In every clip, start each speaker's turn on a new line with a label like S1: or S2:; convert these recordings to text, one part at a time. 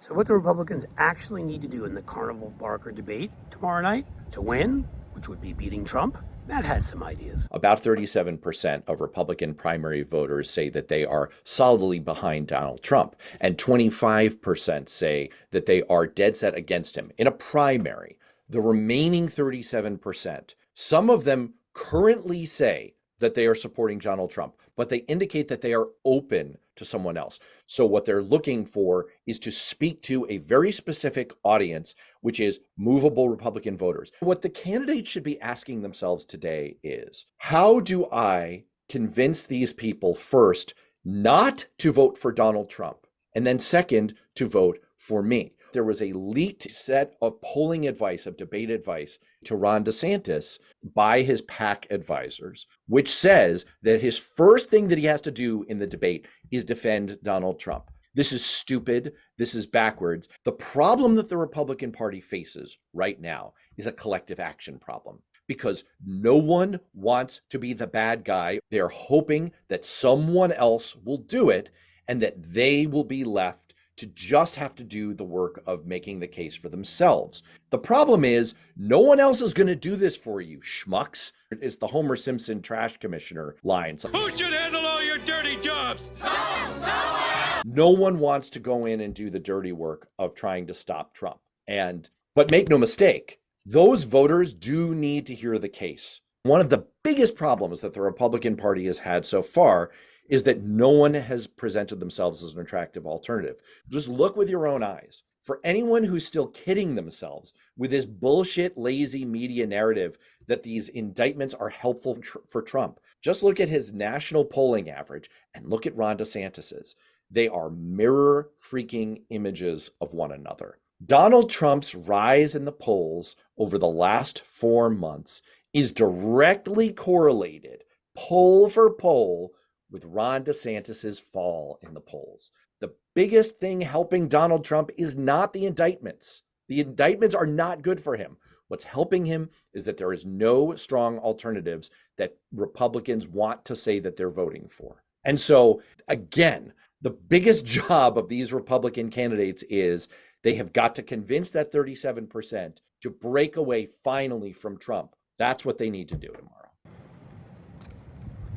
S1: So what the Republicans actually need to do in the Carnival Barker debate tomorrow night to win, which would be beating Trump, Matt has some ideas.
S2: About 37% of Republican primary voters say that they are solidly behind Donald Trump, and 25% say that they are dead set against him in a primary. The remaining 37%, some of them currently say that they are supporting Donald Trump, but they indicate that they are open to someone else. So what they're looking for is to speak to a very specific audience, which is movable Republican voters. What the candidates should be asking themselves today is, how do I convince these people, first, not to vote for Donald Trump, and then second, to vote for me? There was a leaked set of polling advice, of debate advice to Ron DeSantis by his PAC advisors, which says that his first thing that he has to do in the debate is defend Donald Trump. This is stupid. This is backwards. The problem that the Republican Party faces right now is a collective action problem, because no one wants to be the bad guy. They're hoping that someone else will do it and that they will be left to just have to do the work of making the case for themselves. The problem is, no one else is going to do this for you, schmucks. It's the Homer Simpson trash commissioner line.
S3: Who should handle all your dirty jobs? Someone!
S2: No one wants to go in and do the dirty work of trying to stop Trump. But make no mistake, those voters do need to hear the case. One of the biggest problems that the Republican Party has had so far is that no one has presented themselves as an attractive alternative. Just look with your own eyes. For anyone who's still kidding themselves with this bullshit, lazy media narrative that these indictments are helpful for Trump, just look at his national polling average and look at Ron DeSantis's. They are mirror freaking images of one another. Donald Trump's rise in the polls over the last 4 months is directly correlated, poll for poll, with Ron DeSantis's fall in the polls. The biggest thing helping Donald Trump is not the indictments. The indictments are not good for him. What's helping him is that there is no strong alternatives that Republicans want to say that they're voting for. And so, again, the biggest job of these Republican candidates is they have got to convince that 37% to break away finally from Trump. That's what they need to do tomorrow.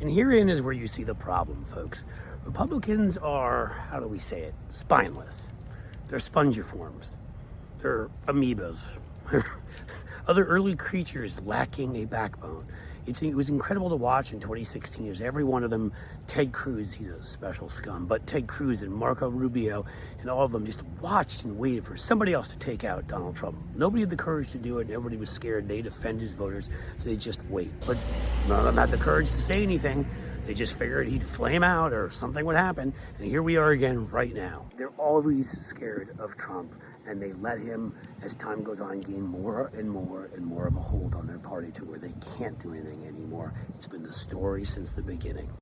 S1: And herein is where you see the problem, folks. Republicans are, how do we say it, spineless. They're spongiforms. They're amoebas. Other early creatures lacking a backbone. It was incredible to watch in 2016 as every one of them, Ted Cruz, he's a special scum, but Ted Cruz and Marco Rubio and all of them just watched and waited for somebody else to take out Donald Trump. Nobody had the courage to do it. Everybody was scared. They defend his voters, so they just wait. But none of them had the courage to say anything. They just figured he'd flame out or something would happen. And here we are again right now. They're always scared of Trump, and they let him, as time goes on, gain more and more and more of a hold on their party to where they can't do anything anymore. It's been the story since the beginning.